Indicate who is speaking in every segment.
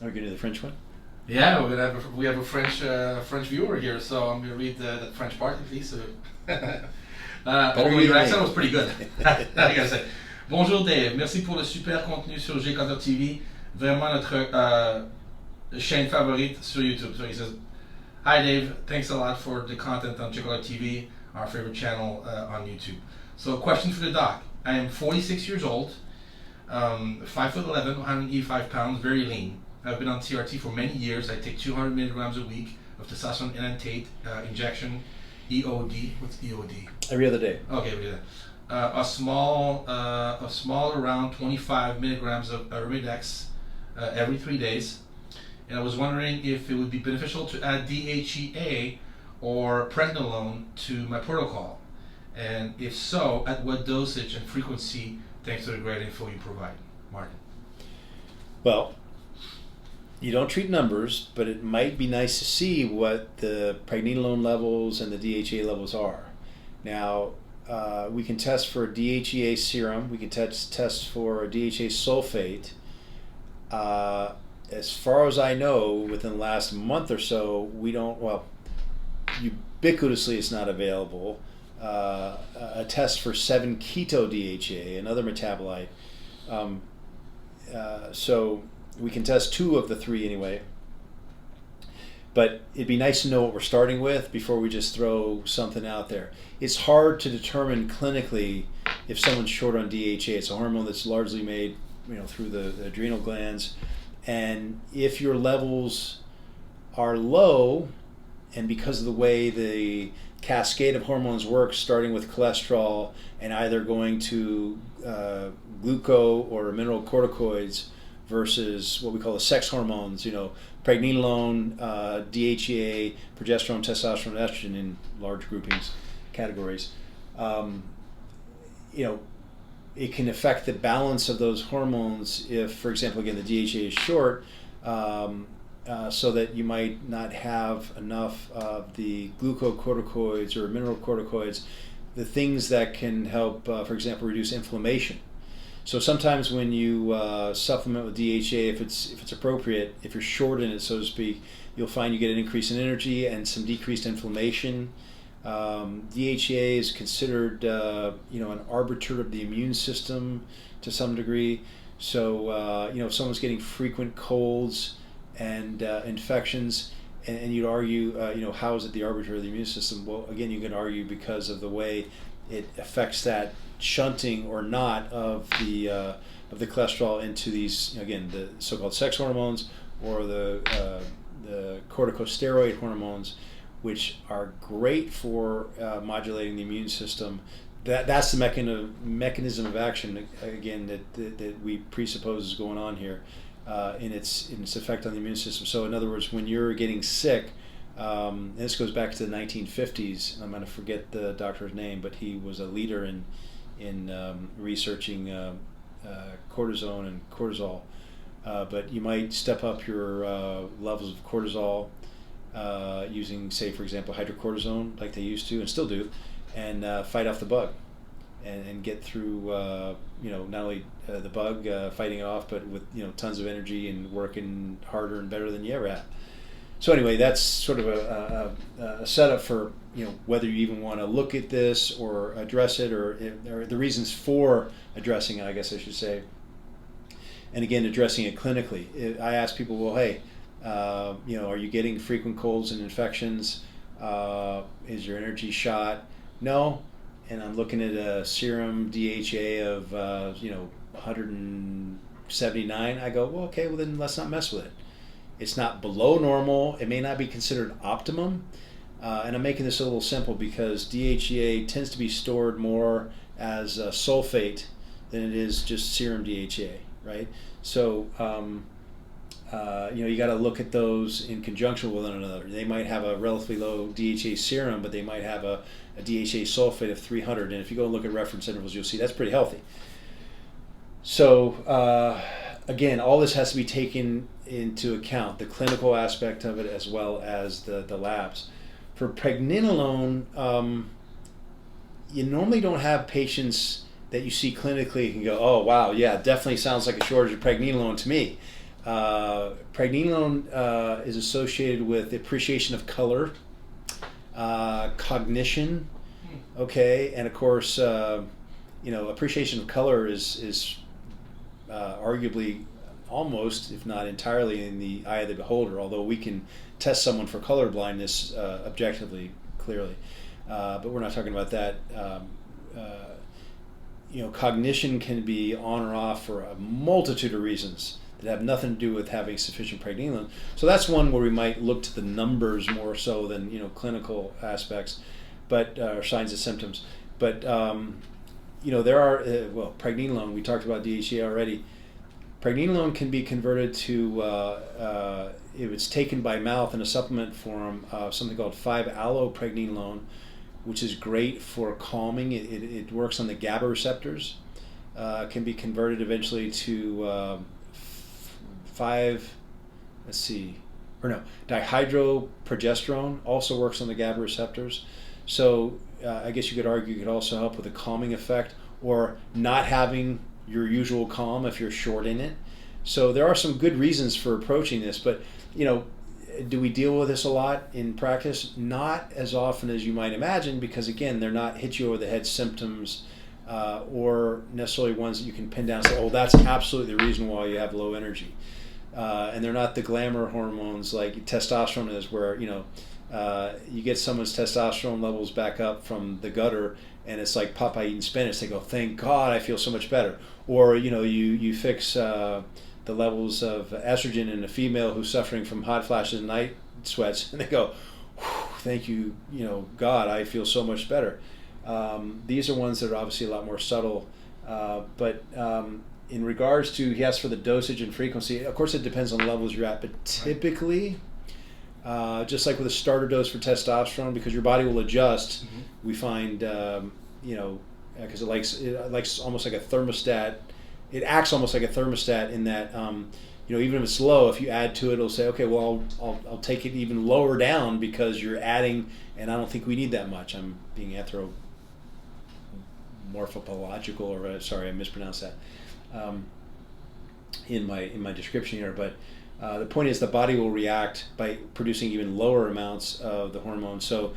Speaker 1: Are we going to do the French one?
Speaker 2: Yeah, we have a French viewer here, so I'm gonna read the French part at least. Your accent was pretty good. I gotta say. Bonjour Dave, merci pour le super contenu sur G Counter TV. Vraiment notre chaîne favorite sur YouTube. So he says, hi Dave, thanks a lot for the content on G Counter TV, our favorite channel on YouTube. So, question for the doc. I am 46 years old, 5'11", 185 pounds, very lean. I've been on TRT for many years. I take 200 milligrams a week of testosterone enanthate injection, EOD. What's EOD?
Speaker 1: Every other day.
Speaker 2: Okay, we do that. A small around 25 milligrams of Arimidex every 3 days. And I was wondering if it would be beneficial to add DHEA or Pregnenolone to my protocol. And if so, at what dosage and frequency, thanks to the great info you provide. Martin.
Speaker 1: Well, you don't treat numbers, but it might be nice to see what the pregnenolone levels and the DHEA levels are. Now, we can test for DHEA serum. We can test for DHEA sulfate. As far as I know, within the last month or so, we don't, well, ubiquitously it's not available. A test for 7-keto DHEA, another metabolite. So we can test 2 of the 3 anyway. But it'd be nice to know what we're starting with before we just throw something out there. It's hard to determine clinically if someone's short on DHEA. It's a hormone that's largely made, through the adrenal glands. And if your levels are low, and because of the way the cascade of hormones works, starting with cholesterol and either going to gluco or mineralocorticoids versus what we call the sex hormones, pregnenolone, DHEA, progesterone, testosterone, estrogen in large groupings, categories. It can affect the balance of those hormones if, for example, again, the DHEA is short, so that you might not have enough of the glucocorticoids or mineralocorticoids, the things that can help, for example, reduce inflammation. So sometimes when you supplement with DHEA, if it's appropriate, if you're short in it, so to speak, you'll find you get an increase in energy and some decreased inflammation. DHEA is considered, an arbiter of the immune system to some degree. So, if someone's getting frequent colds and infections, and you'd argue, how is it the arbiter of the immune system? Well, again, you can argue because of the way it affects that shunting or not of the cholesterol into these, again, the so-called sex hormones or the corticosteroid hormones, which are great for modulating the immune system. That's the mechanism of action, again, that we presuppose is going on here in its effect on the immune system. So in other words, when you're getting sick, and this goes back to the 1950s, I'm going to forget the doctor's name, but he was a leader in researching cortisone and cortisol. But you might step up your levels of cortisol using, say, for example, hydrocortisone, like they used to and still do, and fight off the bug, and get through, not only the bug fighting it off, but with tons of energy and working harder and better than you ever have. So anyway, that's sort of a setup for whether you even want to look at this or address it, or the reasons for addressing it, I guess I should say. And again, addressing it clinically. I ask people, well, hey, are you getting frequent colds and infections? Is your energy shot? No. And I'm looking at a serum DHA of 179. I go, well, okay, well then let's not mess with it. It's not below normal. It may not be considered optimum. And I'm making this a little simple because DHEA tends to be stored more as sulfate than it is just serum DHEA, right? So, you got to look at those in conjunction with one another. They might have a relatively low DHA serum, but they might have a DHA sulfate of 300. And if you go and look at reference intervals, you'll see that's pretty healthy. So, again, all this has to be taken into account, the clinical aspect of it as well as the labs. For pregnenolone, you normally don't have patients that you see clinically and go, oh, wow, yeah, definitely sounds like a shortage of pregnenolone to me. Pregnenolone is associated with appreciation of color, cognition, okay, and of course, appreciation of color is arguably almost, if not entirely, in the eye of the beholder. Although we can test someone for color blindness objectively, clearly, but we're not talking about that. Cognition can be on or off for a multitude of reasons that have nothing to do with having sufficient pregnenolone. So that's one where we might look to the numbers more so than clinical aspects, but or signs and symptoms. But there are pregnenolone. We talked about DHEA already. Pregnenolone can be converted to if it's taken by mouth in a supplement form, something called 5-allopregnenolone, which is great for calming. It works on the GABA receptors. Can be converted eventually to dihydroprogesterone also works on the GABA receptors. So I guess you could argue it could also help with a calming effect, or not having your usual calm if you're short in it. So there are some good reasons for approaching this, but do we deal with this a lot in practice? Not as often as you might imagine, because again, they're not hit you over the head symptoms or necessarily ones that you can pin down and say, oh, that's absolutely the reason why you have low energy. And they're not the glamour hormones like testosterone is, where you get someone's testosterone levels back up from the gutter, and it's like Popeye eating spinach. They go, thank God, I feel so much better. Or you fix the levels of estrogen in a female who's suffering from hot flashes and night sweats, and they go, thank you, God, I feel so much better. These are ones that are obviously a lot more subtle, but in regards to, he asked for the dosage and frequency. Of course, it depends on the levels you're at, but typically, just like with a starter dose for testosterone, because your body will adjust, we find, because it likes almost like a thermostat. It acts almost like a thermostat in that, even if it's low, if you add to it, it'll say, okay, well, I'll take it even lower down because you're adding, and I don't think we need that much. I'm being anthropomorphological, or sorry, I mispronounced that in my description here. But the point is, the body will react by producing even lower amounts of the hormone. So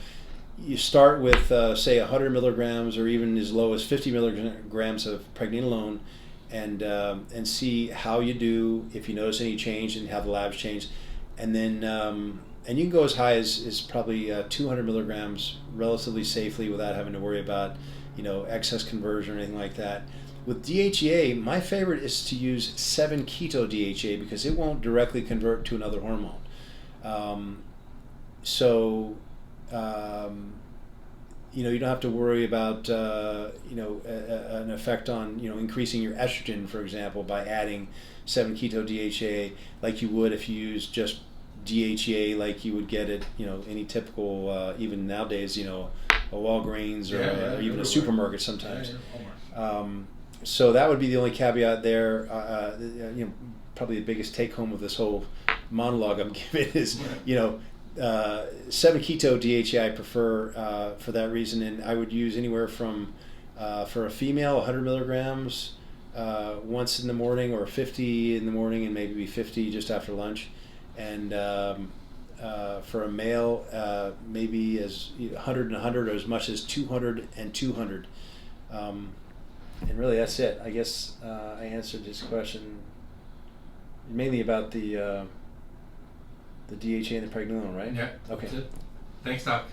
Speaker 1: you start with, say, 100 milligrams or even as low as 50 milligrams of pregnenolone, and see how you do, if you notice any change and how the labs change. And then and you can go as high as probably 200 milligrams relatively safely without having to worry about excess conversion or anything like that. With DHEA, my favorite is to use 7-keto DHEA because it won't directly convert to another hormone. You don't have to worry about an effect on increasing your estrogen, for example, by adding 7-keto DHEA like you would if you use just DHEA like you would get at any typical even nowadays a Walgreens or even a supermarket sometimes. So that would be the only caveat there. Probably the biggest take home of this whole monologue I'm giving is 7-keto DHEA I prefer for that reason, and I would use anywhere from for a female 100 milligrams once in the morning, or 50 in the morning and maybe 50 just after lunch, and for a male maybe as 100 and 100, or as much as 200 and 200. And really that's it. I guess I answered this question mainly about the DHA and the pregnenolone, right?
Speaker 2: Yeah.
Speaker 1: Okay.
Speaker 2: That's it. Thanks, Doc.